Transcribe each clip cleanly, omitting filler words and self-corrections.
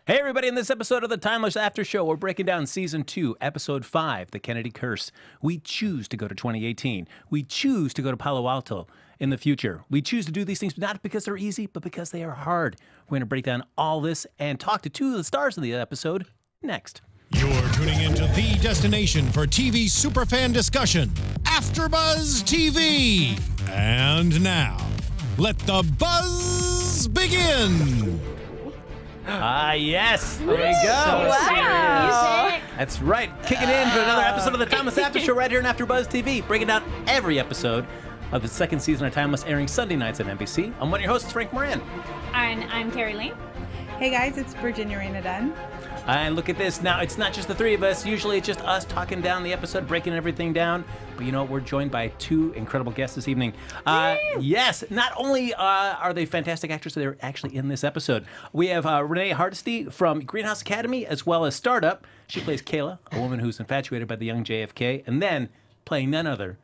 Hey everybody, in this episode of the Timeless After Show, we're breaking down Season 2, Episode 5, The Kennedy Curse. We choose to go to 2018. We choose to go to Palo Alto in the future. We choose to do these things not because they're easy, but because they are hard. We're going to break down all this and talk to two of the stars of the episode next. You're tuning into the destination for TV superfan discussion, AFTERBUZZ TV. And now, let the buzz begin. Yes. There you go. Wow. That's right. Kicking in for another episode of the Timeless After Show right here on AfterBuzz TV, breaking down every episode of the second season of Timeless, airing Sunday nights on NBC. I'm one of your hosts, Frank Moran. And I'm Kari Lane. Hey guys, it's Virginia Reyna-Dunne. And look at this. Now, it's not just the three of us. Usually it's just us talking down the episode, breaking everything down. But you know what? We're joined by two incredible guests this evening. Yes, not only are they fantastic actors, they're actually in this episode. We have Renee Hardesty from Greenhouse Academy, as well as Startup. She plays Kayla, a woman who's infatuated by the young JFK. And then, playing none other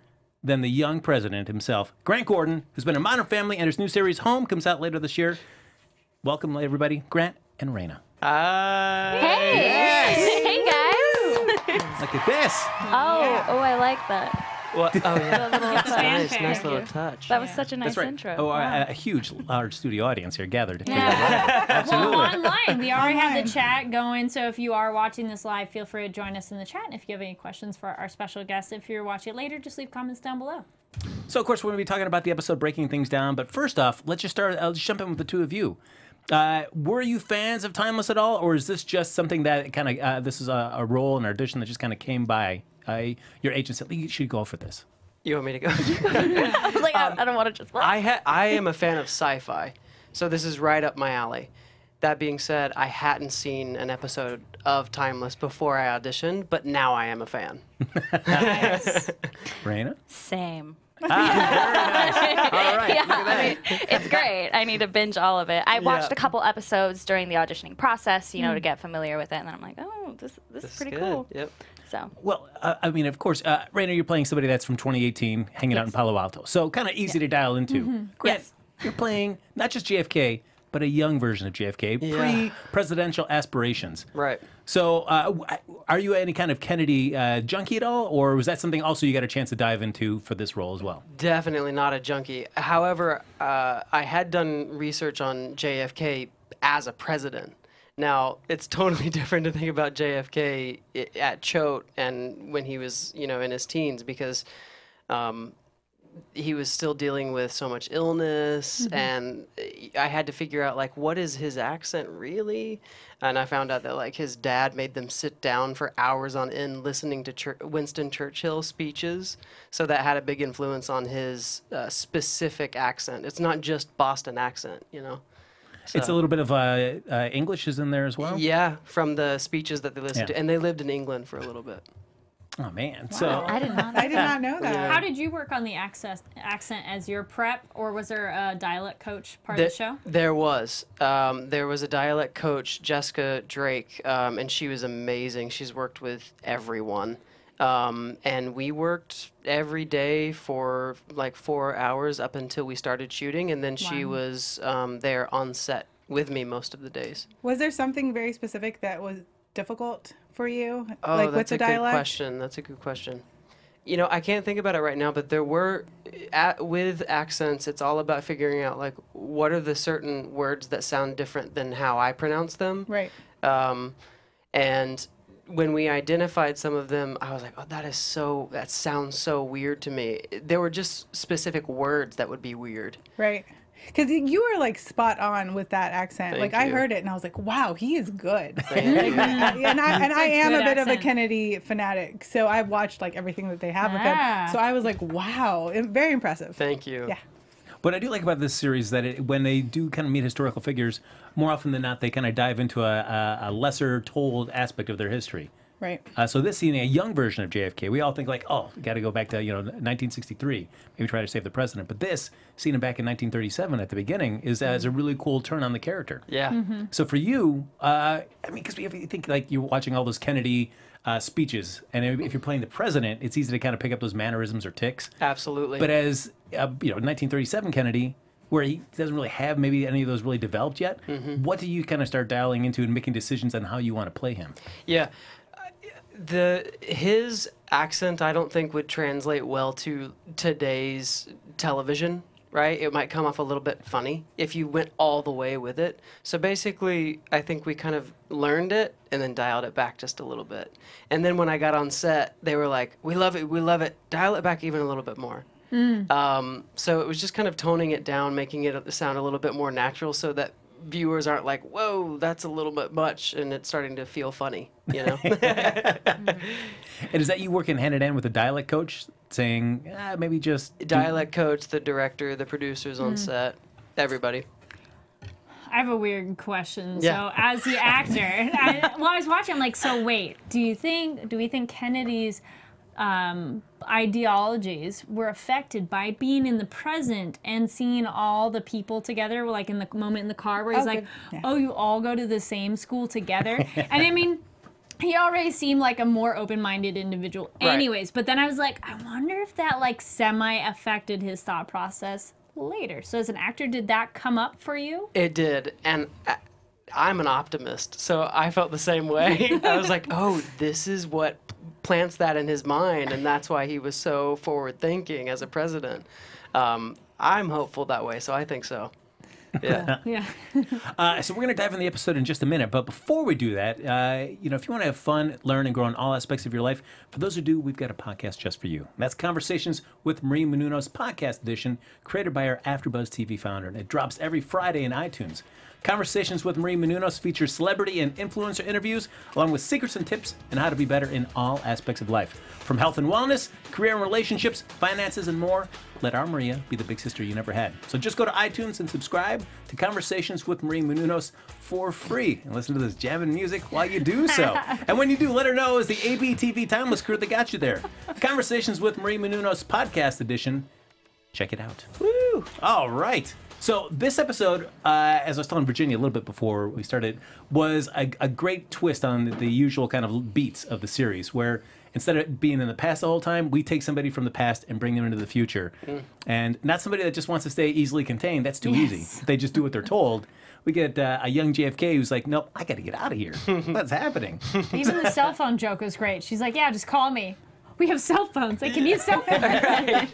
than the young president himself, Grant Gordon, who's been in Modern Family, and his new series, Home, comes out later this year. Welcome, everybody. Grant and Raina. Hey! Yes. Hey, guys! Look at this. Oh, I like that. What? Oh, yeah. That's Nice little touch. That was such a nice That's right. intro. Oh, Wow. a huge, large studio audience here gathered. To Yeah. figure that out. Absolutely. Well, online. We already have Online. the chat going, so if you are watching this live, feel free to join us in the chat. And if you have any questions for our special guests, if you're watching it later, just leave comments down below. So, of course, we're going to be talking about the episode, breaking things down. But first off, let's just start. I'll just jump in with the two of you. Were you fans of Timeless at all, or is this just something that kind of this is a role, an audition that just kind of came by? Your agent said, you should go for this. You want me to go? I was like, I don't want to just... I am a fan of sci-fi, so this is right up my alley. That being said, I hadn't seen an episode of Timeless before I auditioned, but now I am a fan. Nice. Raina? Same. Very nice. All right. Yeah, Look at that. I mean, it's great. I need to binge all of it. I watched Yeah. a couple episodes during the auditioning process, you know, to get familiar with it, and then I'm like, oh, this is pretty good. cool. Yep. So, Well, I mean, of course, Raina, you're playing somebody that's from 2018, hanging out in Palo Alto. So kind of easy to dial into. Grant, Yes. you're playing not just JFK, but a young version of JFK, Yeah. pre-presidential aspirations. Right. So are you any kind of Kennedy junkie at all, or was that something also you got a chance to dive into for this role as well? Definitely not a junkie. However, I had done research on JFK as a president. Now, it's totally different to think about JFK at Choate and when he was, you know, in his teens, because he was still dealing with so much illness, and I had to figure out, like, what is his accent really? And I found out that, like, his dad made them sit down for hours on end listening to Winston Churchill speeches, so that had a big influence on his specific accent. It's not just Boston accent, you know? It's a little bit of English is in there as well? Yeah, from the speeches that they listened Yeah. to. And they lived in England for a little bit. Oh, man. Wow. So I did not. I did not know that. How did you work on the accent as your prep, or was there a dialect coach part of the show? There was. There was a dialect coach, Jessica Drake, and she was amazing. She's worked with everyone. And we worked every day for like 4 hours up until we started shooting, and then she was there on set with me most of the days. Was there something very specific that was difficult for you? Oh, like with that's the a good dialect? question. That's a good question. You know, I can't think about it right now, but there were, with accents, it's all about figuring out, like, what are the certain words that sound different than how I pronounce them. Right. And when we identified some of them, I was like, oh, that sounds so weird to me. There were just specific words that would be weird. Right. Because you were like spot on with that accent. Thank like I you. heard it and I was like, wow, he is good. Thank you. and I am a good bit of a accent. Kennedy fanatic, so I've watched like everything that they have with him. So I was like, wow, very impressive. Thank you. Yeah. what I do like about this series is that when they do kind of meet historical figures, more often than not, they kind of dive into a lesser told aspect of their history. Right. So this scene, a young version of JFK, we all think like, oh, we got to go back to 1963, maybe try to save the president. But this, seen him back in 1937 at the beginning, is a really cool turn on the character. Yeah. So for you, I mean, because if you think like you're watching all those Kennedy speeches, and if you're playing the president, it's easy to kind of pick up those mannerisms or tics. Absolutely. But as 1937 Kennedy, where he doesn't really have maybe any of those really developed yet. What do you kind of start dialing into and making decisions on how you want to play him? Yeah. His accent, I don't think, would translate well to today's television, right? It might come off a little bit funny if you went all the way with it. So basically, I think we kind of learned it and then dialed it back just a little bit. And then when I got on set, they were like, we love it, dial it back even a little bit more. So it was just kind of toning it down, making it sound a little bit more natural so that viewers aren't like, whoa, that's a little bit much, and it's starting to feel funny, you know? And is that you working hand in hand with a dialect coach saying, maybe just... Dialect coach, the director, the producers on set, everybody. I have a weird question. Yeah. So, as the actor, I was watching, I'm like, so wait, do we think Kennedy's ideologies were affected by being in the present and seeing all the people together, like in the moment in the car where he's like, oh, you all go to the same school together? And I mean, he already seemed like a more open-minded individual anyways, but then I was like, I wonder if that like semi-affected his thought process later. So as an actor, did that come up for you? It did, and I'm an optimist, so I felt the same way. I was like, oh, this is what plants that in his mind, and that's why he was so forward-thinking as a president. I'm hopeful that way, so I think so. Yeah. Yeah. So we're going to dive in the episode in just a minute, but before we do that, if you want to have fun, learn, and grow in all aspects of your life, for those who do, we've got a podcast just for you. That's Conversations with Maria Menounos Podcast Edition, created by our AfterBuzz TV founder, and it drops every Friday in iTunes. Conversations with Maria Menounos features celebrity and influencer interviews, along with secrets and tips on how to be better in all aspects of life. From health and wellness, career and relationships, finances, and more, let our Maria be the big sister you never had. So just go to iTunes and subscribe to Conversations with Maria Menounos for free. And listen to this jamming music while you do so. And when you do, let her know it's the ABTV Timeless crew that got you there. Conversations with Maria Menounos Podcast Edition. Check it out. Woo! All right. So this episode, as I was telling Virginia a little bit before we started, was a great twist on the usual kind of beats of the series, where instead of being in the past the whole time, we take somebody from the past and bring them into the future. And not somebody that just wants to stay easily contained. That's too easy. If they just do what they're told. We get a young JFK who's like, nope, I got to get out of here. What's happening? Even the cell phone joke was great. She's like, yeah, just call me. We have cell phones. They can use cell phones.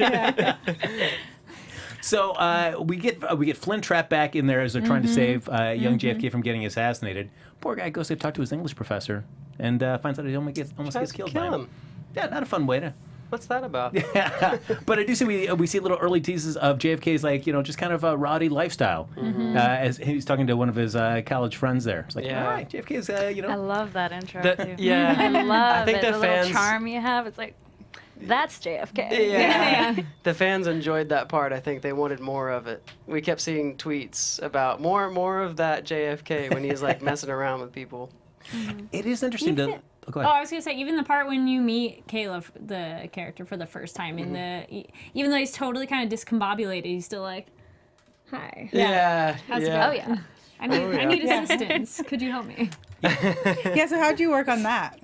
So we get Flynn trapped back in there as they're trying to save young JFK from getting assassinated. Poor guy goes to talk to his English professor and finds out he almost gets killed by him. Yeah, not a fun way to. What's that about? Yeah, but I do see we see little early teases of JFK's like just kind of a rowdy lifestyle as he's talking to one of his college friends there. It's like, all right, JFK's I love that intro too. Yeah, I love think it. the little fans- charm you have. It's like, that's JFK. Yeah. The fans enjoyed that part. I think they wanted more of it. We kept seeing tweets about more of that JFK when he's like messing around with people. It is interesting to. Oh, go ahead. I was gonna say, even the part when you meet Caleb, the character, for the first time, even though he's totally kind of discombobulated, he's still like, "Hi, how's it going? Oh yeah. I need assistance. Could you help me?" Yeah, so how'd you work on that?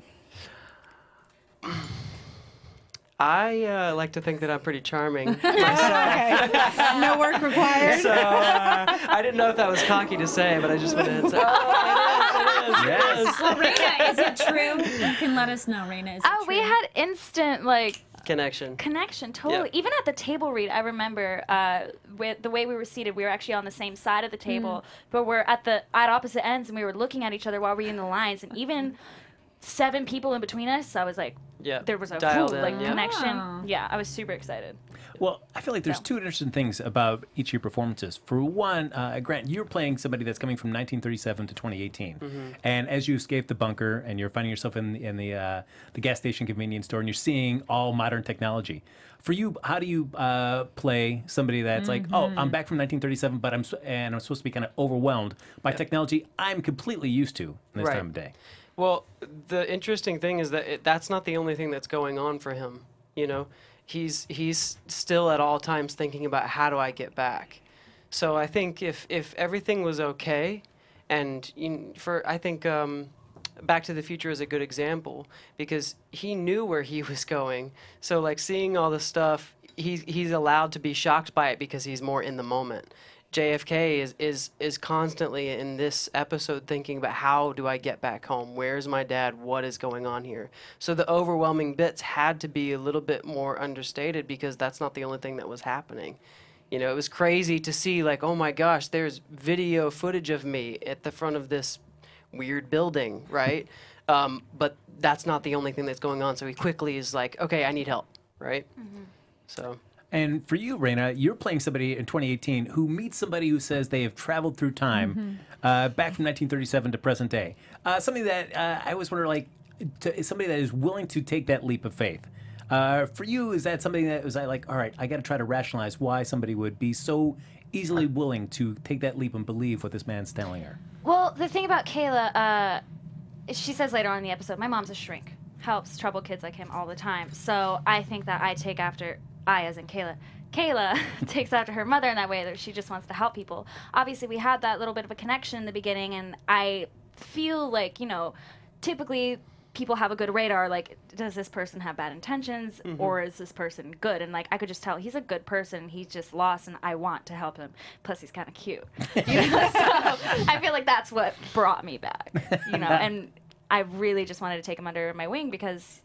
I like to think that I'm pretty charming myself. Okay. No work required. So I didn't know if that was cocky to say, but I just went in and said, "Oh, it is. Yes. Well, Reyna, is it true? You can let us know, Reyna. Is it true? We had instant Connection. totally. Yep. Even at the table read, I remember with the way we were seated, we were actually on the same side of the table, but we're at opposite ends, and we were looking at each other while we were in the lines, and even 7 people in between us, I was like, there was a connection. Oh. Yeah, I was super excited. Well, I feel like there's two interesting things about each of your performances. For one, Grant, you're playing somebody that's coming from 1937 to 2018, and as you escape the bunker and you're finding yourself in the gas station convenience store, and you're seeing all modern technology. For you, how do you play somebody that's like, oh, I'm back from 1937, but I'm supposed to be kind of overwhelmed by technology I'm completely used to in this time of day? Well, the interesting thing is that that's not the only thing that's going on for him. You know, he's still at all times thinking about how do I get back. So I think if everything was okay, and I think Back to the Future is a good example because he knew where he was going. So like seeing all the stuff, he's allowed to be shocked by it because he's more in the moment. JFK is constantly in this episode thinking about how do I get back home? Where's my dad? What is going on here? So the overwhelming bits had to be a little bit more understated because that's not the only thing that was happening. You know, it was crazy to see like, oh my gosh, there's video footage of me at the front of this weird building, right? But that's not the only thing that's going on. So he quickly is like, okay, I need help, right? So. And for you, Reyna, you're playing somebody in 2018 who meets somebody who says they have traveled through time back from 1937 to present day. Something that I always wonder, like, somebody that is willing to take that leap of faith. For you, is that something that was like, all right, I got to try to rationalize why somebody would be so easily willing to take that leap and believe what this man's telling her? Well, the thing about Kayla, she says later on in the episode, my mom's a shrink, helps troubled kids like him all the time. So I think that I take after... I, as in Kayla. Kayla takes after her mother in that way, that she just wants to help people. Obviously, we had that little bit of a connection in the beginning, and I feel like, you know, typically people have a good radar, like, does this person have bad intentions, or is this person good? And, like, I could just tell he's a good person, he's just lost, and I want to help him. Plus, he's kind of cute. You know? So I feel like that's what brought me back, you know, and I really just wanted to take him under my wing because,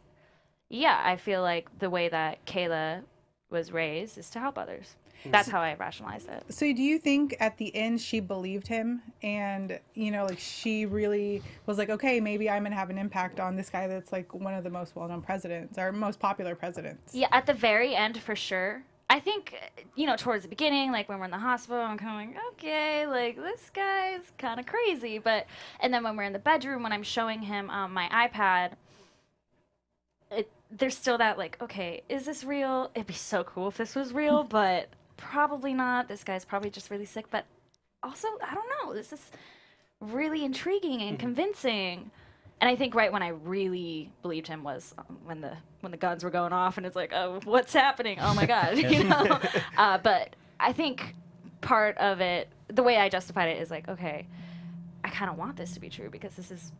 yeah, I feel like the way that Kayla was raised is to help others. That's how I rationalize it. So do you think at the end she believed him and, you know, like she really was like, okay, maybe I'm going to have an impact on this guy that's like one of the most well-known presidents, or most popular presidents? Yeah, at the very end, for sure. I think, you know, towards the beginning, like when we're in the hospital, I'm kind of like, okay, like this guy's kind of crazy. But, and then when we're in the bedroom, when I'm showing him my iPad, there's still that, like, okay, is this real? It'd be so cool if this was real, but probably not. This guy's probably just really sick. But also, I don't know. This is really intriguing and convincing. And I think right when I really believed him was when the guns were going off, and it's like, oh, what's happening? Oh my God, you know. But I think part of it, the way I justified it, is like, okay, I kind of want this to be true because this is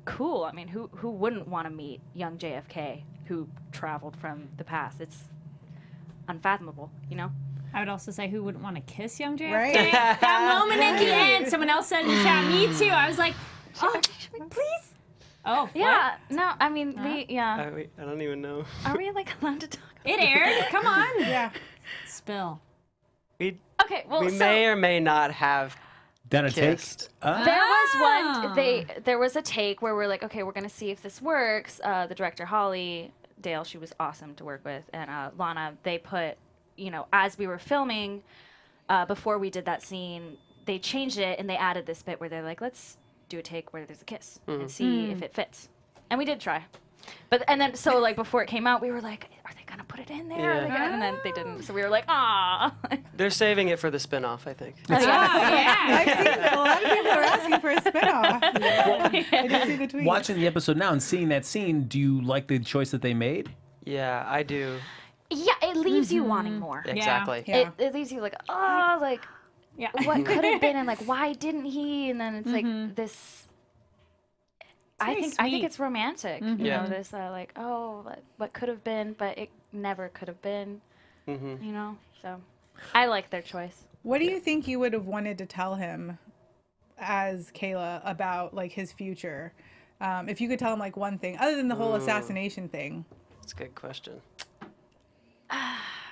cool. I mean, who wouldn't want to meet young JFK who traveled from the past? It's unfathomable, you know? I would also say, who wouldn't want to kiss young JFK? Right. That moment at the end, someone else said in the chat, me too. I was like, oh, please. Oh, yeah. What? No, I mean, I don't even know. Are we, like, allowed to talk about it? aired. Come on. Yeah. Spill. We well, may or may not have done a take? There was one. There was a take where we're like, okay, we're gonna see if this works. The director Holly Dale, she was awesome to work with, and Lana. They put, you know, as we were filming, before we did that scene, they changed it and they added this bit where they're like, let's do a take where there's a kiss and see if it fits, and we did try. But and then so like before it came out, we were like, are they gonna put it in there? Yeah. And then they didn't. So we were like, ah. They're saving it for the spin-off, I think. Oh, yeah. I've seen a lot of people are asking for a spinoff. I did see the tweet. Watching the episode now and seeing that scene, do you like the choice that they made? Yeah, I do. Yeah, it leaves you wanting more. Exactly. Yeah. It leaves you like, oh, like, Yeah. what could have been, and like, why didn't he? And then it's like this. I think it's romantic. You know, this like, oh, what could have been, but it never could have been. You know, so I like their choice. What do you think you would have wanted to tell him as Kayla about like his future? If you could tell him like one thing other than the whole assassination thing. That's a good question.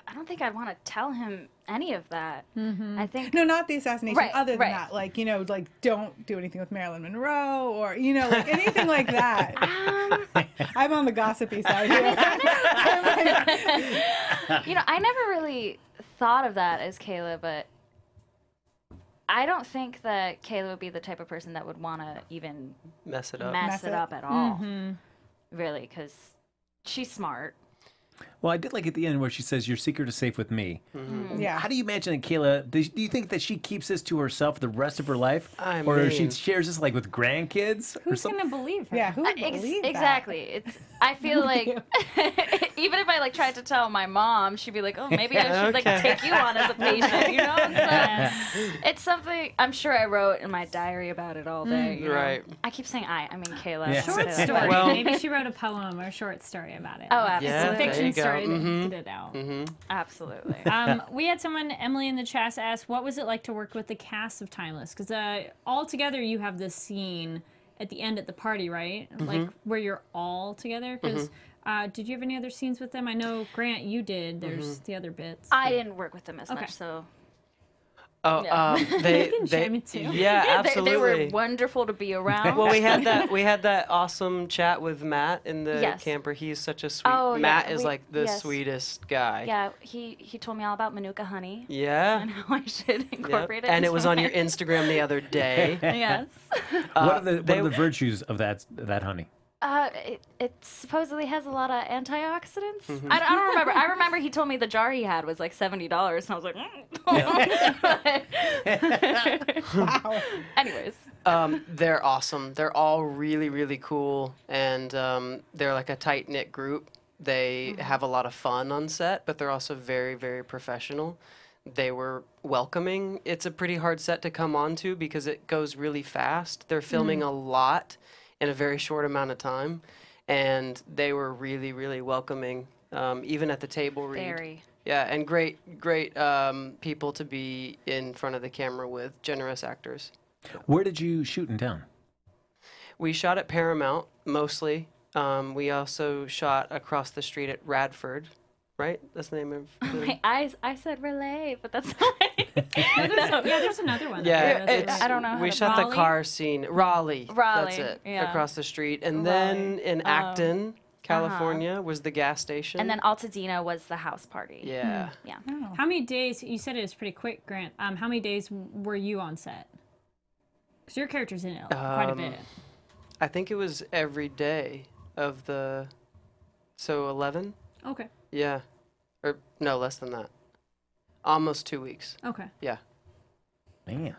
I don't think I'd want to tell him any of that. I think No, not the assassination. Right, other than right. that, like, you know, like don't do anything with Marilyn Monroe or, you know, like anything like that. I'm on the gossipy side here. you know, I never really thought of that as Kayla, but I don't think that Kayla would be the type of person that would want to even Mess it up. mess it up at all. Really, because she's smart. Well, I did like at the end where she says, your secret is safe with me. Yeah. How do you imagine that Kayla, do you think that she keeps this to herself the rest of her life? I or she mean- shares this like with grandkids? or Who's something? going to believe her? Yeah, who would believe that? Exactly. It's. I feel like even if I like tried to tell my mom, she'd be like, "Oh, maybe I should like take you on as a patient," you know. So it's something I'm sure I wrote in my diary about it all day. You know? Right. I keep saying I mean Kayla. Yeah. I should Short say that. story. Well- Maybe she wrote a poem or a short story about it. Oh, absolutely. Yeah, Fiction and go. started to get it out. Absolutely. We had someone, Emily in the chat, ask, what was it like to work with the cast of Timeless? Because all together you have this scene at the end at the party, right? Like where you're all together. Because did you have any other scenes with them? I know, Grant, you did. There's the other bits. I didn't work with them as much, so. Oh, they yeah, absolutely. They were wonderful to be around. Well, we had that awesome chat with Matt in the camper. He's such a sweet. Matt is like the sweetest guy. Yeah, he told me all about Manuka honey. Yeah. And how I should incorporate it. And it into was on my- your Instagram the other day. Yes. What are the virtues of that honey? It supposedly has a lot of antioxidants. I don't remember. I remember he told me the jar he had was like $70, and I was like, Wow. Anyways. They're awesome. They're all really, really cool, and they're like a tight knit group. They have a lot of fun on set, but they're also very, very professional. They were welcoming. It's a pretty hard set to come onto because it goes really fast. They're filming a lot in a very short amount of time, and they were really, really welcoming, even at the table read. Very. Yeah, and great people to be in front of the camera with, generous actors. Where did you shoot in town? We shot at Paramount, mostly. We also shot across the street at Radford, right? That's the name of the... I said relay, but that's not There's another one. Yeah, I don't know. We shot the car scene. Raleigh. That's it. Yeah. Across the street. And then in Acton, California, was the gas station. And then Altadena was the house party. Yeah. Yeah. How many days, you said it was pretty quick, Grant. How many days were you on set? Because your character's in it quite a bit. I think it was every day of the... So 11? Okay. Yeah. Or no, less than that. Almost 2 weeks. Okay. Yeah. Man.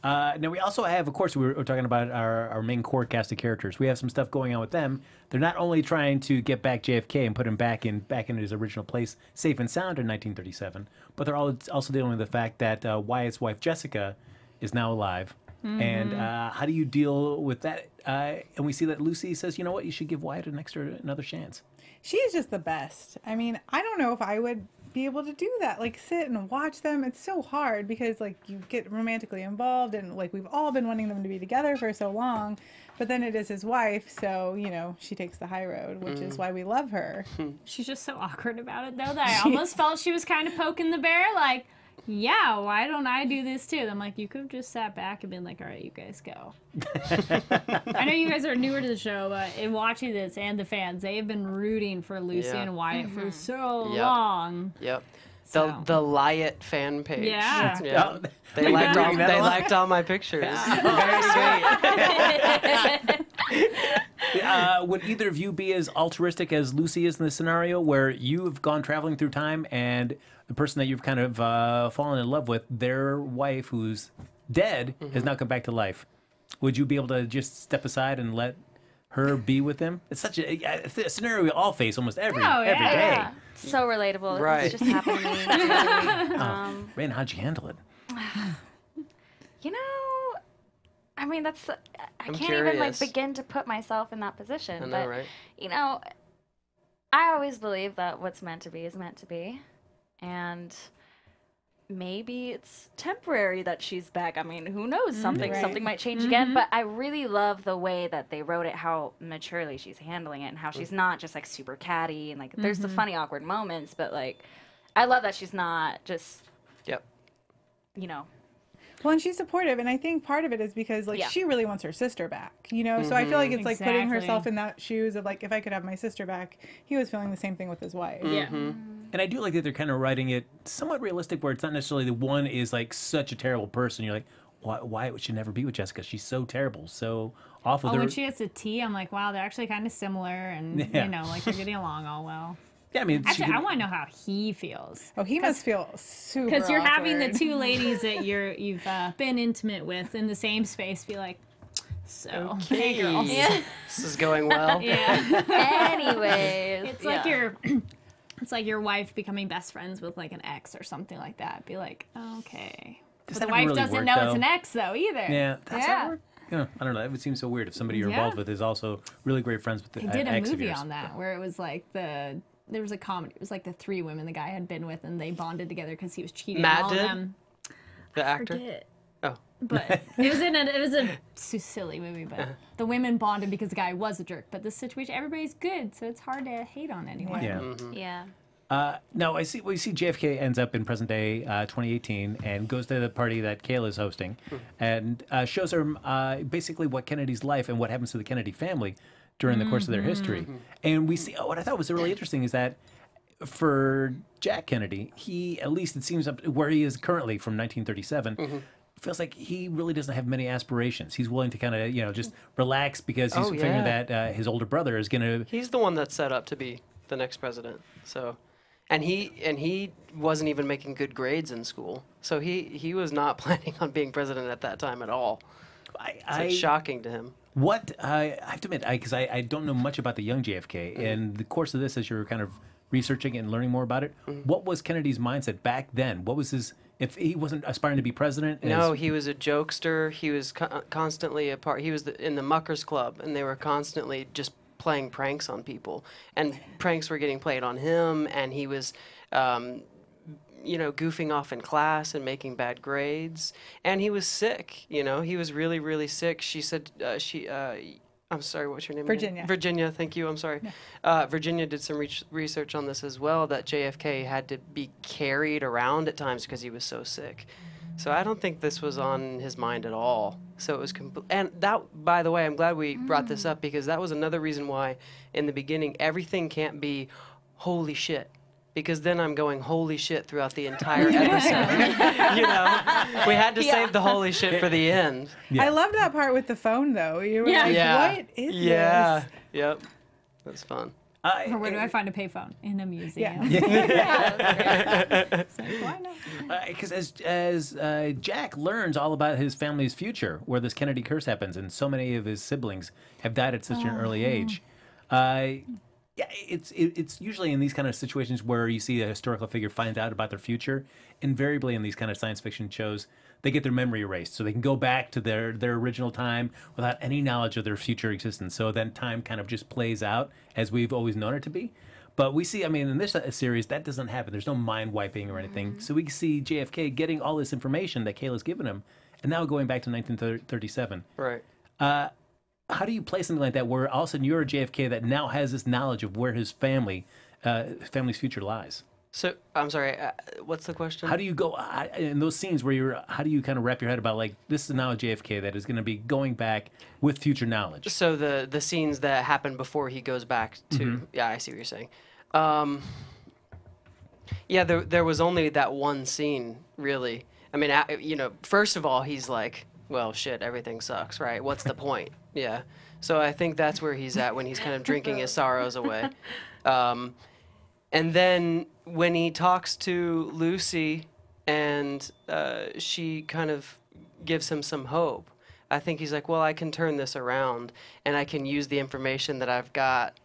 Now we also have, of course, we're talking about our main core cast of characters. We have some stuff going on with them. They're not only trying to get back JFK and put him back in his original place, safe and sound in 1937, but they're also dealing with the fact that Wyatt's wife Jessica is now alive. And how do you deal with that? And we see that Lucy says, you know what, you should give Wyatt another chance. She is just the best. I mean, I don't know if I would be able to do that, like sit and watch them. It's so hard because like you get romantically involved, and like we've all been wanting them to be together for so long, but then it is his wife, so you know she takes the high road, which is why we love her. She's just so awkward about it though that I almost felt she was kind of poking the bear, like, yeah, why don't I do this too? I'm like, you could have just sat back and been like, all right, you guys go. I know you guys are newer to the show, but in watching this and the fans, they have been rooting for Lucy and Wyatt for so long. Yep. So. The Lyot fan page. Yeah. They liked all my pictures. Very sweet. Would either of you be as altruistic as Lucy is in this scenario, where you've gone traveling through time and the person that you've kind of fallen in love with, their wife who's dead, has now come back to life? Would you be able to just step aside and let her be with him? It's such a scenario we all face almost every day. Yeah. So relatable. Right. It's just happened to me. Man, how'd you handle it? You know, I mean, I can't curious. even like begin to put myself in that position. I know, but right? you know, I always believe that what's meant to be is meant to be, and maybe it's temporary that she's back. I mean, who knows? Something might change again. But I really love the way that they wrote it, how maturely she's handling it, and how she's not just like super catty and like there's the funny awkward moments, but like I love that she's not just you know. Well, and she's supportive, and I think part of it is because like she really wants her sister back, you know. So I feel like it's like putting herself in that shoes of like, if I could have my sister back. He was feeling the same thing with his wife. Yeah. And I do like that they're kind of writing it somewhat realistic, where it's not necessarily the one is like such a terrible person. You're like, why would she never be with Jessica? She's so terrible, so awful. Oh, when she gets a tea, I'm like, wow, they're actually kind of similar, and you know, like they're getting along all well. Yeah, I mean, actually, I want to know how he feels. Oh, he must feel super. Because you're awkward. having the two ladies that you've been intimate with in the same space be like, so hey girls, This is going well. Anyways, it's like it's like your wife becoming best friends with like an ex or something like that. Be like, okay. But the wife doesn't know it's an ex though either. Yeah, that's how it works. Yeah, I don't know. It would seem so weird if somebody you're involved with is also really great friends with the They did a ex of movie yours. on that where it was like the there was a comedy. It was like the 3 women the guy had been with, and they bonded together because he was cheating Matt on all did? of them. The actor? Forget. Oh. But it was a silly movie, but the women bonded because the guy was a jerk. But this situation, everybody's good, so it's hard to hate on anyone. Yeah. Yeah. Now we see JFK ends up in present day 2018 and goes to the party that Kayla's hosting, and shows her basically what Kennedy's life and what happens to the Kennedy family during the course of their history. And we see what I thought was really interesting is that for Jack Kennedy, he, at least it seems up where he is currently from 1937. Feels like he really doesn't have many aspirations. He's willing to kind of, just relax because he's figuring that his older brother is going to... He's the one that's set up to be the next president. So, and he wasn't even making good grades in school. So he was not planning on being president at that time at all. It's shocking to him. What, I have to admit, because I don't know much about the young JFK. In the course of this, as you're kind of researching it and learning more about it, what was Kennedy's mindset back then? What was his... If he wasn't aspiring to be president? No, he was a jokester. He was constantly a part. He was in the Muckers Club, and they were constantly just playing pranks on people. And pranks were getting played on him, and he was, goofing off in class and making bad grades. And he was sick. He was really, really sick. She said I'm sorry, what's your name? Virginia. Again? Virginia, thank you, I'm sorry. Virginia did some research on this as well, that JFK had to be carried around at times because he was so sick. So I don't think this was on his mind at all. So it was, and that, by the way, I'm glad we brought this up, because that was another reason why, in the beginning, everything can't be holy shit. Because then I'm going holy shit throughout the entire episode. We had to save the holy shit for the end. Yeah. I loved that part with the phone, though. You were like, what is this? Yep. That's fun. Or where do I find a payphone? In a museum. Why not? Because as Jack learns all about his family's future, where this Kennedy curse happens, and so many of his siblings have died at such an early age, it's usually in these kind of situations where you see a historical figure finds out about their future. Invariably in these kind of science fiction shows, they get their memory erased, so they can go back to their original time without any knowledge of their future existence. So then time kind of just plays out as we've always known it to be. But we see, in this series, that doesn't happen. There's no mind wiping or anything. So we see JFK getting all this information that Kayla's given him, and now going back to 1937. Right. How do you play something like that where all of a sudden you're a JFK that now has this knowledge of where his family's future lies? So, I'm sorry, what's the question? How do you go, in those scenes where how do you kind of wrap your head about, like, this is now a JFK that is going to be going back with future knowledge? So the scenes that happen before he goes back to, yeah, I see what you're saying. There was only that one scene, really. First of all, he's like, well, shit, everything sucks, right? What's the point? Yeah. So I think that's where he's at when he's kind of drinking his sorrows away. And then when he talks to Lucy and she kind of gives him some hope, I think he's like, well, I can turn this around and I can use the information that I've got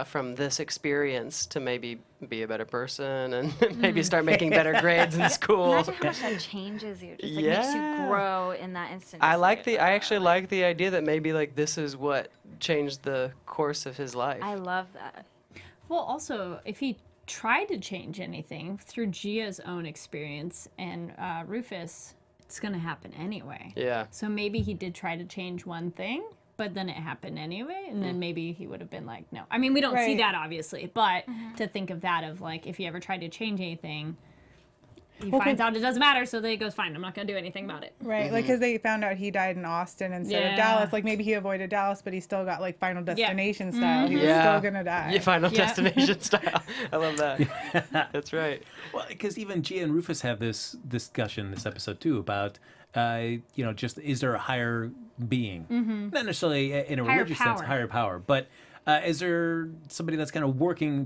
from this experience to maybe be a better person and maybe start making better grades in school. Imagine how much that changes you. Just like makes you grow in that instant. I actually like the idea that maybe like this is what changed the course of his life. I love that. Well, also, if he tried to change anything through Gia's own experience and Rufus, it's going to happen anyway. Yeah. So maybe he did try to change one thing, but then it happened anyway, and then maybe he would have been like, no. We don't see that, obviously, but to think of that of, like, if he ever tried to change anything, he finds out it doesn't matter, so then he goes, fine, I'm not going to do anything about it. Right, like, because they found out he died in Austin instead of Dallas. Like, maybe he avoided Dallas, but he still got, like, Final Destination style. He was still going to die. Yeah, Final Destination style. I love that. That's right. Well, because even Gia and Rufus have this discussion this episode, too, about, just is there a higher being? Not necessarily in a religious sense, higher power, but is there somebody that's kind of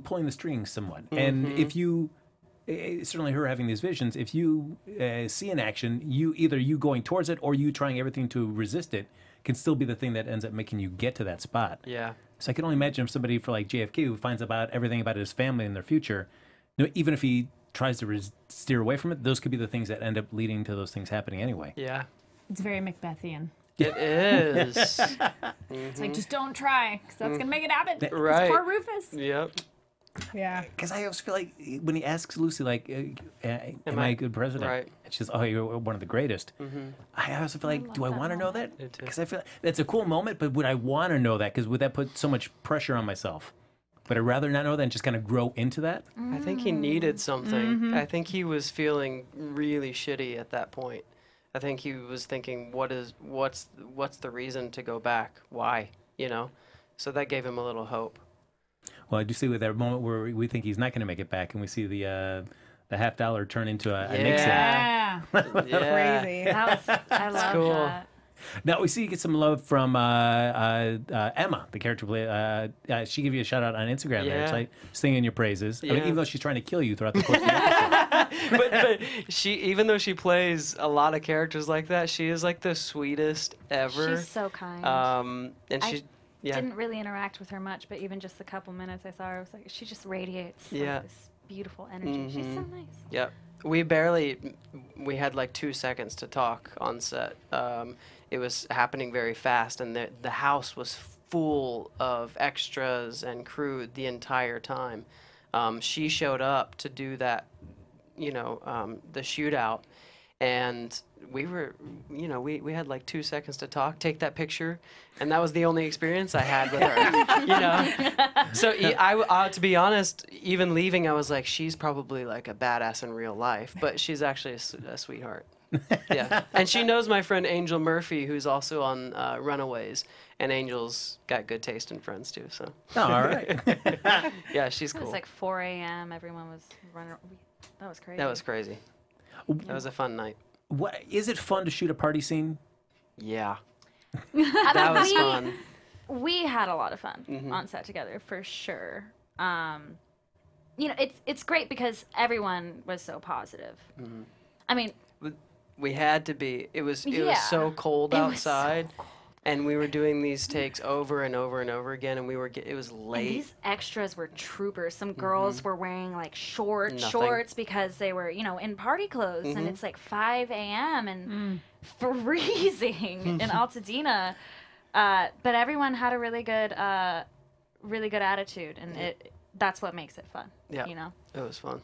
pulling the strings somewhat? And if you... certainly her having these visions, if you see an action, either you going towards it or you trying everything to resist it can still be the thing that ends up making you get to that spot. Yeah. So I can only imagine if somebody for like JFK who finds out everything about his family and their future, even if he tries to steer away from it, those could be the things that end up leading to those things happening anyway. Yeah. It's very Macbethian. It is. It's like, just don't try, because that's going to make it happen. Right. It's poor Rufus. Yep. Yeah. Because I always feel like when he asks Lucy, like, am I a good president? Right. And she's, oh, you're one of the greatest. I also feel like, do I want to know that? Because I feel like that's a cool moment, but would I want to know that? Because would that put so much pressure on myself? But I'd rather not know that and just kind of grow into that. I think he needed something. I think he was feeling really shitty at that point. I think he was thinking, what's the reason to go back? Why? You know? So that gave him a little hope. Well, I do see with that moment where we think he's not going to make it back, and we see the $50 turn into a Nixon. Yeah. Crazy. I love cool. that. Now we see you get some love from Emma, the character play. She gave you a shout out on Instagram there. It's like singing your praises. I mean, even though she's trying to kill you throughout the course of the episode. but she, even though she plays a lot of characters like that, she is like the sweetest ever. She's so kind. And she didn't really interact with her much, but even just the couple minutes I saw her, I was like, she just radiates like, this beautiful energy. She's so nice. Yep. We had like 2 seconds to talk on set. It was happening very fast, and the house was full of extras and crew the entire time. She showed up to do that, the shootout, and we were, we had like 2 seconds to talk, take that picture, and that was the only experience I had with her, So to be honest, even leaving, I was like, she's probably like a badass in real life, but she's actually a sweetheart. Yeah, and she knows my friend Angel Murphy, who's also on Runaways, and Angel's got good taste in friends too. So. Oh, all right. Yeah, she's It cool. was like 4 a.m. Everyone was running. That was crazy. That was crazy. That was a fun night. What is it fun to shoot a party scene? Yeah, that was fun. We had a lot of fun on set together, for sure. It's great because everyone was so positive. I mean, we had to be. It was so cold outside, and we were doing these takes over and over and over again, and it was late. And these extras were troopers. Some girls were wearing like shorts because they were, in party clothes, and it's like 5 a.m. and freezing in Altadena. But everyone had a really good attitude, and that's what makes it fun. Yeah, it was fun.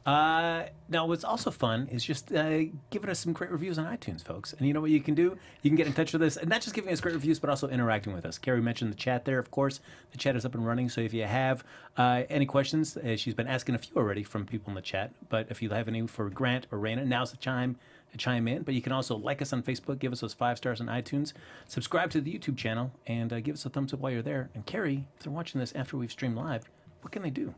Now, what's also fun is just giving us some great reviews on iTunes, folks. And you know what you can do? You can get in touch with us, and not just giving us great reviews, but also interacting with us. Kari mentioned the chat there, of course. The chat is up and running, so if you have any questions, she's been asking a few already from people in the chat, but if you have any for Grant or Reyna, now's the time to chime in. But you can also like us on Facebook, give us those 5 stars on iTunes, subscribe to the YouTube channel, and give us a thumbs up while you're there. And Kari, if they're watching this after we've streamed live, what can they do?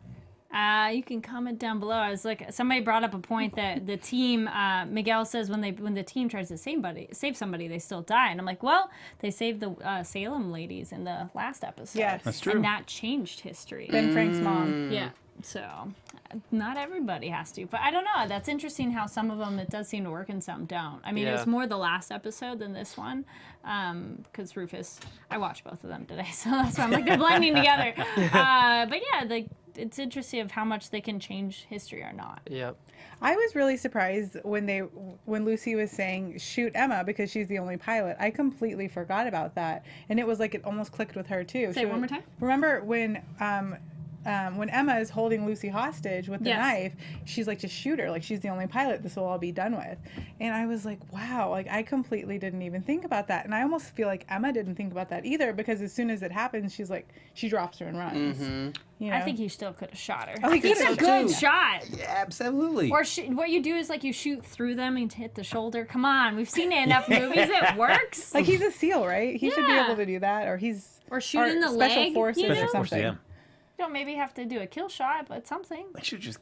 You can comment down below. I was like, somebody brought up a point that the team, Miguel says when the team tries to save somebody, they still die. And I'm like, well, they saved the Salem ladies in the last episode. Yes. That's true. And that changed history. Ben Frank's mom. Yeah. So, not everybody has to. But I don't know. That's interesting how some of them, it does seem to work and some don't. I mean, it was more the last episode than this one. Because Rufus, I watched both of them today. So that's why I'm like, they're blending together. But yeah, it's interesting of how much they can change history or not. Yep. I was really surprised when Lucy was saying shoot Emma because she's the only pilot. I completely forgot about that, and it was like it almost clicked with her too. Say it one more time. Remember when Emma is holding Lucy hostage with the knife, she's like, just shoot her. Like, she's the only pilot. This will all be done with. And I was like, wow, like, I completely didn't even think about that. And I almost feel like Emma didn't think about that either, because as soon as it happens, she's like, she drops her and runs. You know? I think he still could have shot her. Oh, he He's a could've good too. shot. Yeah, absolutely. Or what you do is like you shoot through them and hit the shoulder. Come on, we've seen it in enough movies. It works. Like, he's a SEAL, right? He should be able to do that. Or shoot in the special leg, forces you know? or something. Yeah. You don't maybe have to do a kill shot, but something. I should just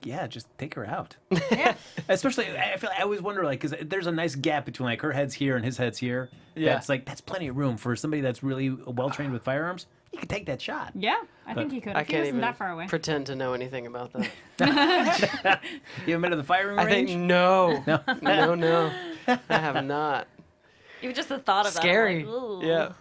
take her out. Yeah. Especially, I feel like I always wonder, like, because there's a nice gap between like her head's here and his head's here. Yeah. That's plenty of room for somebody that's really well trained with firearms. You could take that shot. Yeah, I think he could. I If he can't wasn't even that far away. pretend to know anything about that. You haven't been to the firing range? I think no. I have not. Even just the thought of Scary. that. I'm like, ooh. Yeah.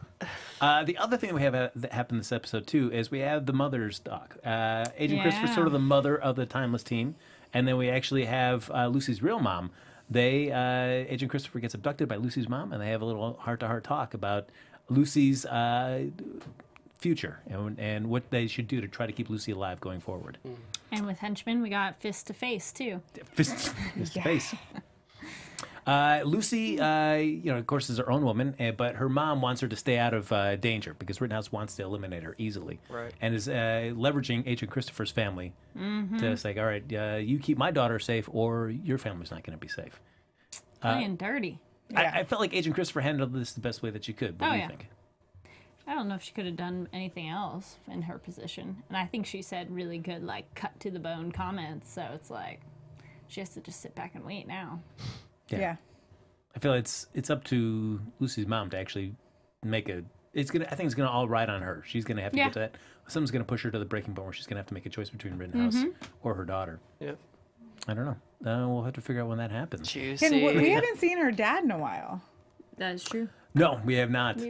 The other thing that we have that happened this episode too is we have the mother's doc. Agent Christopher's sort of the mother of the Timeless team, and then we actually have Lucy's real mom. Agent Christopher gets abducted by Lucy's mom, and they have a little heart-to-heart talk about Lucy's future and what they should do to try to keep Lucy alive going forward. And with henchmen, we got fist to face too. Fist to face. Lucy, of course, is her own woman, but her mom wants her to stay out of danger because Rittenhouse wants to eliminate her easily, and is leveraging Agent Christopher's family to say, all right, you keep my daughter safe, or your family's not going to be safe. Playing dirty. I felt like Agent Christopher handled this the best way that she could. What do you think? I don't know if she could have done anything else in her position, and I think she said really good, like cut to the bone comments. So it's like she has to just sit back and wait now. Yeah. I feel it's up to Lucy's mom to actually make a. I think it's gonna all ride on her. She's gonna have to get to that. Someone's gonna push her to the breaking point where she's gonna have to make a choice between Rittenhouse or her daughter. Yep. I don't know. We'll have to figure out when that happens. Juicy. We haven't seen her dad in a while. That is true. No, we have not.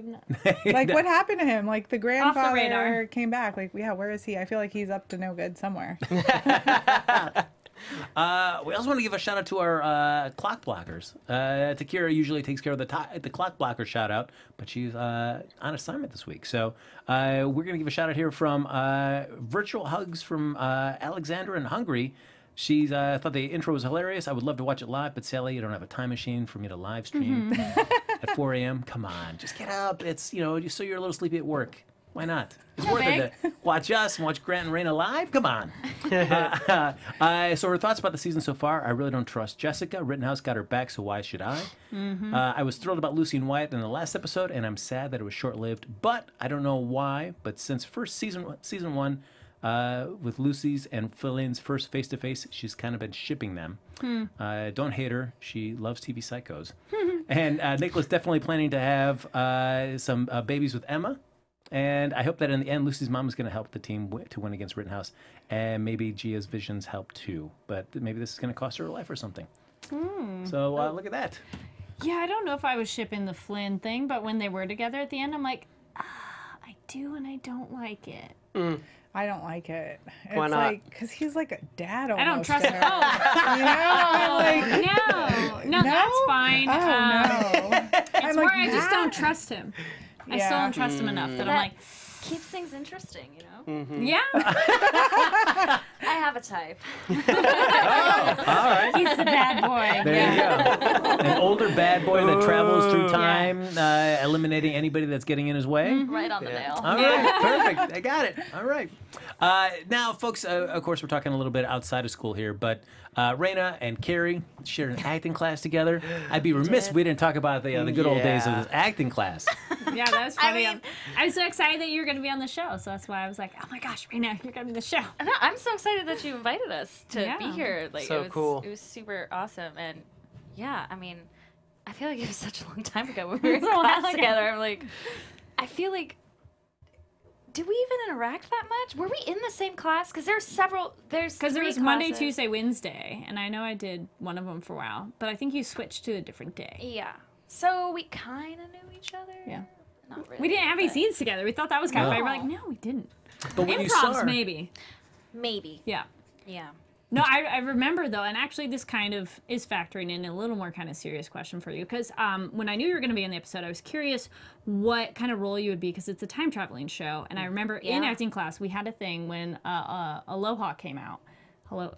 Like, what happened to him? Like, the grandfather radar. came back. Like, where is he? I feel like he's up to no good somewhere. We also want to give a shout out to our clock blockers. Takira usually takes care of the clock blocker shout out, but she's on assignment this week. So we're going to give a shout out here from Virtual Hugs from Alexandra in Hungary. She's thought the intro was hilarious. I would love to watch it live, but Sally, you don't have a time machine for me to live stream at 4 a.m. Come on, just get up. It's, just so you're a little sleepy at work. Why not? It's worth it to watch us and watch Grant and Raina live. Come on. So her thoughts about the season so far: I really don't trust Jessica. Rittenhouse got her back, so why should I? I was thrilled about Lucy and Wyatt in the last episode, and I'm sad that it was short-lived. But I don't know why. But since first season one, with Lucy's and Phillynn's first face-to-face, she's kind of been shipping them. Don't hate her. She loves TV psychos. And Nicholas definitely planning to have some babies with Emma. And I hope that in the end, Lucy's mom is going to help the team to win against Rittenhouse. And maybe Gia's visions help too. But maybe this is going to cost her life or something. So look at that. Yeah, I don't know if I was shipping the Flynn thing, but when they were together at the end, I'm like, I do and I don't like it. I don't like it. It's Why not? like, because he's like a dad almost. I don't trust to him. her. Oh, I'm like, no, that's fine. Oh, no. It's more I just don't trust him. I still don't trust him enough that I'm like, Keeps things interesting, yeah. I have a type. All right. He's the bad boy. There you go. An older bad boy that travels through time, eliminating anybody that's getting in his way. Right on the nail. All right, perfect. I got it. All right. Now, folks, of course, we're talking a little bit outside of school here, but Raina and Kari shared an acting class together. I'd be remiss if we didn't talk about the good old days of this acting class. Yeah, that was funny. I'm so excited that you're going to be on the show, so that's why I was like, oh my gosh, Raina, you're going to be on the show. No, I'm so excited that you invited us to be here. Like, So it was, cool. It was super awesome, and yeah, I mean, I feel like it was such a long time ago when we were in class together. I'm like, I feel like, did we even interact that much? Were we in the same class? Because there's several. Because there was Monday, Tuesday, Wednesday, and I know I did one of them for a while, but I think you switched to a different day. Yeah. So we kind of knew each other. Yeah. Not really. We didn't have any but scenes together. We thought that was kind of funny. We're like, no, we didn't. But when you saw Improvs, her, maybe. Maybe. Yeah. Yeah. No, I remember, though, and actually this kind of is factoring in a little more kind of serious question for you, because when I knew you were going to be in the episode, I was curious what kind of role you would be, because it's a time-traveling show, and I remember in acting class, we had a thing when Aloha came out.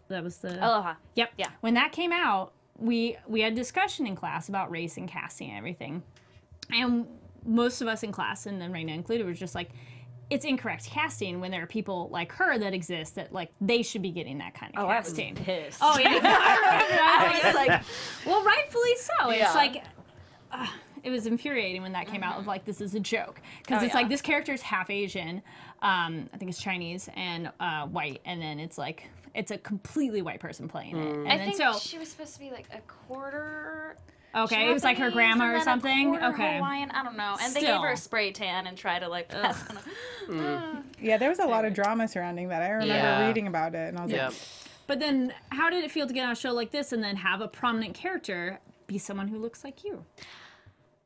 That was the... Aloha. Yep. Yeah. When that came out, we had a discussion in class about race and casting and everything, and most of us in class, and then Raina included, was just like, it's incorrect casting when there are people like her that exist that like they should be getting that kind of casting. I was pissed. Oh yeah, I remember. I was like, well, rightfully so. Yeah. It's like it was infuriating when that came out of like this is a joke because it's like this character is half Asian, I think it's Chinese and white, and then it's like it's a completely white person playing it. And I then think she was supposed to be like a quarter. Okay, it was like her grandma or something. Okay, Hawaiian, I don't know. And they gave her a spray tan and tried to like pass on. Yeah, there was a lot of drama surrounding that. I remember reading about it, and I was like, but then how did it feel to get on a show like this and then have a prominent character be someone who looks like you?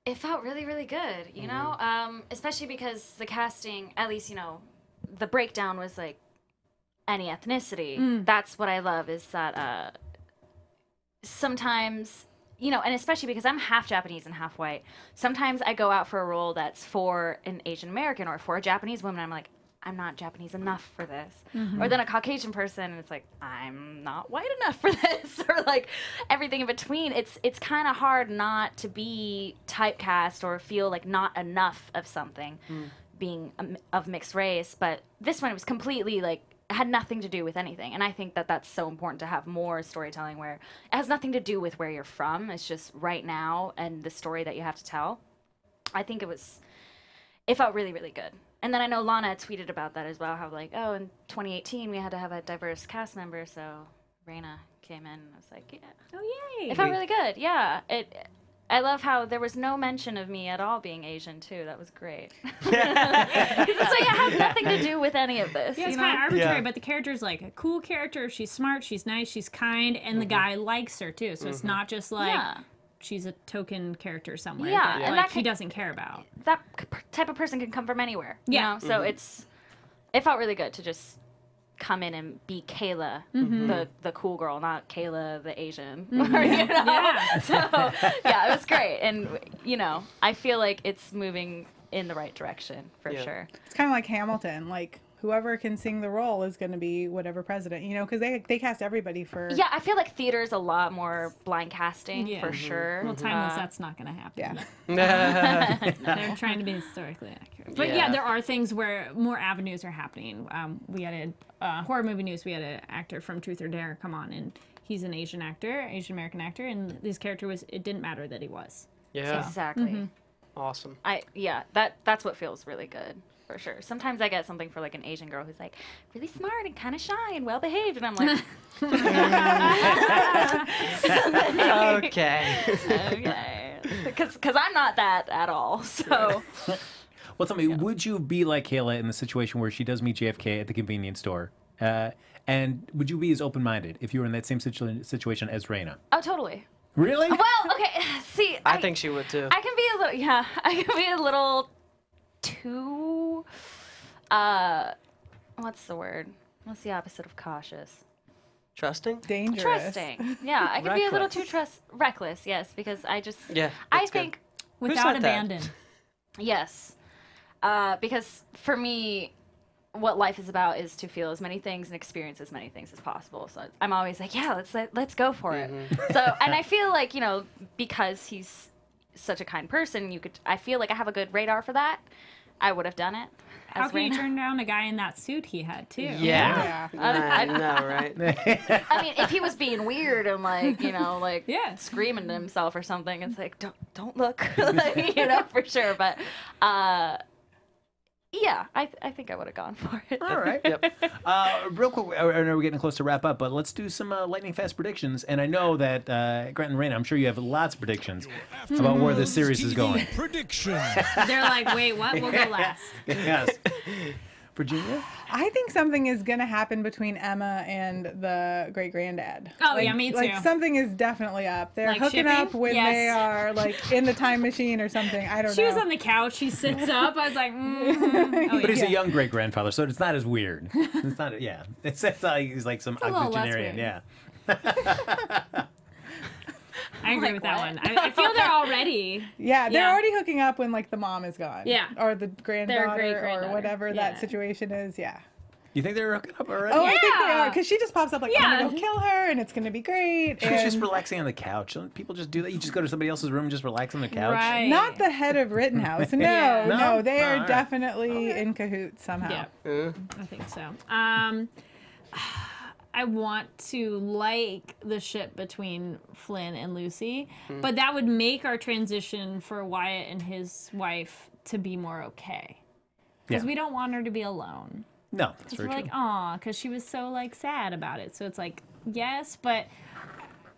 It felt really, really good, you know? Especially because the casting, at least, you know, the breakdown was like any ethnicity. That's what I love is that sometimes you know, and especially because I'm half Japanese and half white, sometimes I go out for a role that's for an Asian American or for a Japanese woman. I'm like, I'm not Japanese enough for this. Or then a Caucasian person, and it's like, I'm not white enough for this. Or like everything in between. It's kind of hard not to be typecast or feel like not enough of something being of mixed race. But this one, it was completely like, it had nothing to do with anything. And I think that that's so important to have more storytelling where it has nothing to do with where you're from. It's just right now and the story that you have to tell. I think it felt really, really good. And then I know Lana tweeted about that as well, how like, oh, in 2018 we had to have a diverse cast member, so Reyna came in. I was like, yeah. Oh, yay. It felt really good, yeah. I love how there was no mention of me at all being Asian, too. That was great. Because it's like, it has nothing to do with any of this. Yeah, it's kind of arbitrary, but the character's like a cool character. She's smart, she's nice, she's kind, and the guy likes her, too. So it's not just like she's a token character somewhere that like, he doesn't care about. That type of person can come from anywhere, you know? So it felt really good to just come in and be Kayla, the cool girl, not Kayla the Asian. You know? So yeah, it was great. And you know, I feel like it's moving in the right direction for sure. It's kind of like Hamilton, like whoever can sing the role is going to be whatever president, you know, because they cast everybody for. Yeah, I feel like theater's a lot more blind casting for sure. Well, Timeless, that's not going to happen. Yeah. They're trying to be historically accurate. But yeah, there are things where more avenues are happening. We had a horror movie news. We had an actor from Truth or Dare come on, and he's an Asian actor, Asian American actor, and this character was. It didn't matter that he was. Yeah. Exactly. Awesome. That's what feels really good. For sure. Sometimes I get something for like an Asian girl who's like really smart and kind of shy and well behaved, and I'm like, okay, because I'm not that at all. So, well, tell me, would you be like Kayla in the situation where she does meet JFK at the convenience store, and would you be as open-minded if you were in that same situation as Reyna? Oh, totally. Really? Well, okay. See, I think she would too. I can be a little, I can be a little too, what's the word? What's the opposite of cautious? Trusting? Dangerous. Trusting. Yeah, I can be a little too reckless, yes, because I just, I think. Without abandon. Yes. Because for me, what life is about is to feel as many things and experience as many things as possible. So I'm always like, yeah, let's go for it. So, and I feel like, you know, because he's such a kind person, I feel like I have a good radar for that. I would have done it. How can you turn down a guy in that suit he had too? Yeah. I know, right? I mean, if he was being weird and like, you know, like screaming to himself or something, it's like, don't look, like, you know, for sure. But yeah, I think I would have gone for it. All right. Real quick, I know we're getting close to wrap up, but let's do some lightning fast predictions. And I know that Grant and Reyna, I'm sure you have lots of predictions about where this series is going. Prediction. They're like, wait, what? We'll go last. Yes. Virginia? I think something is going to happen between Emma and the great-granddad. Oh, yeah, me too. Like, something is definitely up. They're like hooking up when they are, like, in the time machine or something. I don't know. She was on the couch. She sits up. I was like, But he's a young great-grandfather, so it's not as weird. It's not, It's like he's like some octogenarian. Yeah. I agree with that one. I feel they're already. Yeah, they're already hooking up when, like, the mom is gone. Yeah. Or the granddaughter or whatever that situation is. Yeah. You think they're hooking up already? Oh, I think they are. Because she just pops up like, I'm going to go kill her, and it's going to be great. She's just relaxing on the couch. Don't people just do that? You just go to somebody else's room and just relax on the couch? Right. Not the head of Rittenhouse. No, they are definitely in cahoots somehow. Yeah, I think so. I want to like the ship between Flynn and Lucy, but that would make our transition for Wyatt and his wife to be more okay. Because we don't want her to be alone. No, that's very true. We're like, aw, because she was so, like, sad about it. So it's like, yes, but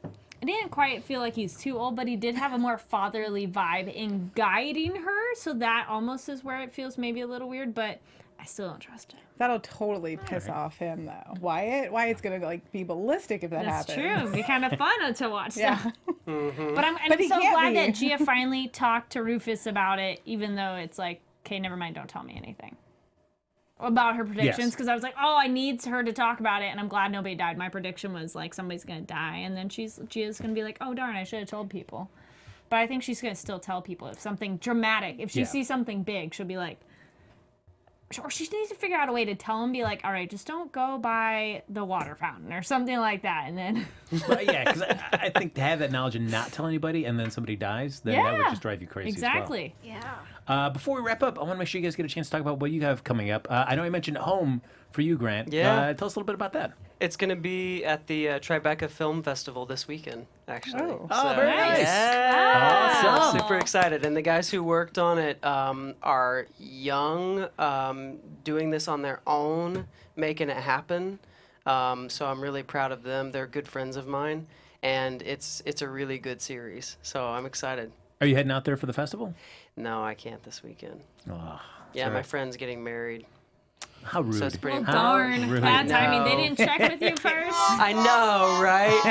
I didn't quite feel like he's too old, but he did have a more fatherly vibe in guiding her. So that almost is where it feels maybe a little weird, but I still don't trust him. That'll totally piss off him, though. Wyatt's gonna like be ballistic if that happens. That's true. It'd be kind of fun to watch. Yeah. But I'm so glad that Gia finally talked to Rufus about it, even though it's like, okay, never mind, don't tell me anything. about her predictions Yes. because I was like, oh, I need her to talk about it, and I'm glad nobody died. My prediction was like somebody's gonna die, and then she is gonna be like, oh darn, I should have told people. But I think she's gonna still tell people if something dramatic, if she sees something big, she'll be like, or she needs to figure out a way to tell them, be like, all right, just don't go by the water fountain or something like that, and then. Well, yeah, because I think to have that knowledge and not tell anybody, and then somebody dies, then that would just drive you crazy. Exactly. Yeah. As well. Before we wrap up, I want to make sure you guys get a chance to talk about what you have coming up. I know you mentioned home for you, Grant. Yeah. Tell us a little bit about that. It's going to be at the Tribeca Film Festival this weekend, actually. Oh, very nice. Yeah. Awesome. Super excited. And the guys who worked on it are young, doing this on their own, making it happen. So I'm really proud of them. They're good friends of mine. And it's a really good series. So I'm excited. Are you heading out there for the festival? No, I can't this weekend. Oh, Yeah, sorry. my friend's getting married. How rude. So it's pretty Well, How darn. rude. Bad timing. They No. didn't check with you first. I know, right?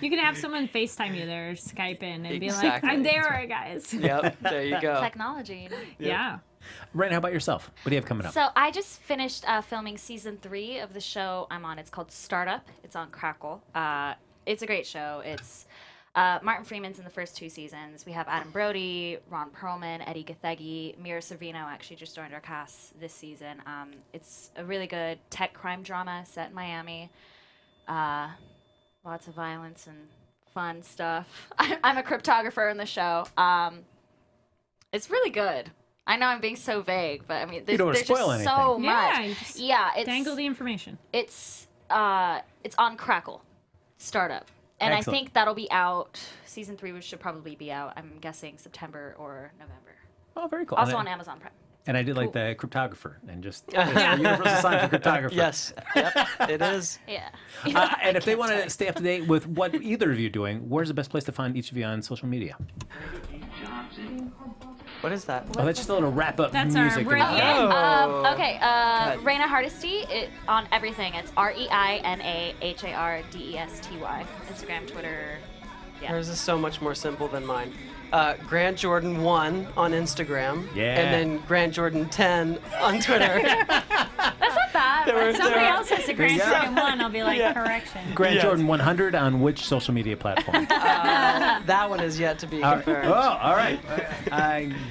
You can have someone FaceTime you there, Skype in, and be like, Exactly. I'm there, guys. Yep, there you go. Technology. Yeah. Raina, how about yourself? What do you have coming up? So I just finished filming season 3 of the show I'm on. It's called Startup. It's on Crackle. It's a great show. It's Martin Freeman's in the first 2 seasons. We have Adam Brody, Ron Perlman, Eddie Gathegi, Mira Sorvino actually just joined our cast this season. It's a really good tech crime drama set in Miami. Lots of violence and fun stuff. I'm a cryptographer in the show. It's really good. I know I'm being so vague, but I mean, there's, don't wanna there's just spoil anything. so Yeah, much. you just Yeah, it's dangle the information. it's on Crackle, Startup, and Excellent. I think that'll be out. Season 3 should probably be out. I'm guessing September or November. Oh, very cool. Also and on I, Amazon Prime. and I did like the cryptographer and just it's the universal sign for cryptographer. Yes, yep, it is. Yeah. And if they want to stay up to date with what either of you are doing, where's the best place to find each of you on social media? What is that? Oh, that's just a little wrap up That's our music. break. Oh. Okay. Reina Hardesty on everything. It's ReinaHardesty. Instagram, Twitter. Yeah. Yours is so much more simple than mine. Grant Jordan 1 on Instagram. Yeah. And then Grant Jordan 10 on Twitter. That's not bad. There Somebody else has a Grand you go. Jordan 1, I'll be like, correction. Grant Yes. Jordan 100 on which social media platform? That one is yet to be confirmed. Oh, all right.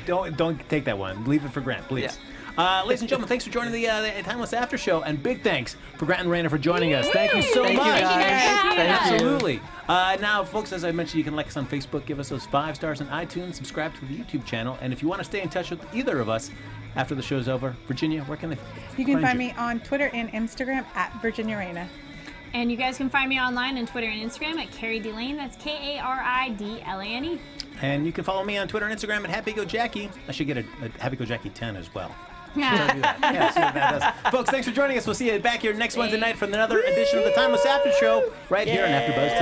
Don't take that one. Leave it for Grant, please. Ladies and gentlemen, thanks for joining the Timeless After Show, and big thanks for Grant and Raina for joining us. Thank you so Thank you, much. guys. Thank you. Absolutely. Now, folks, as I mentioned, you can like us on Facebook, give us those 5 stars on iTunes, subscribe to the YouTube channel, and if you want to stay in touch with either of us after the show's over, Virginia, where can they You can find me on Twitter and Instagram at Virginia Reyna. And you guys can find me online on Twitter and Instagram at Kari Lane. That's KaridLane. And you can follow me on Twitter and Instagram at HappyGoJackie. I should get a HappyGoJackie 10 as well. Yeah. Do that. Yeah, see what that does. Folks, thanks for joining us. We'll see you back here next Wednesday night for another edition of the Timeless After Show right here on AfterBuzz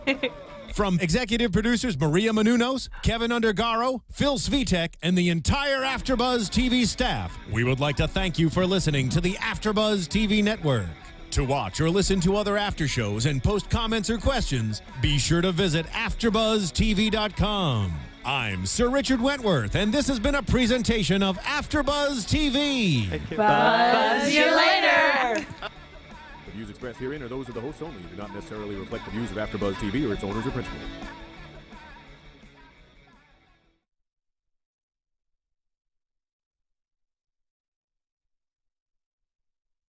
TV. From executive producers Maria Menounos, Keven Undergaro, Phil Svitek, and the entire AfterBuzz TV staff, we would like to thank you for listening to the AfterBuzz TV network. To watch or listen to other after shows and post comments or questions, be sure to visit AfterBuzzTV.com. I'm Sir Richard Wentworth, and this has been a presentation of AfterBuzz TV. Buzz you later. The views expressed herein are those of the hosts only and do not necessarily reflect the views of AfterBuzz TV or its owners or principals.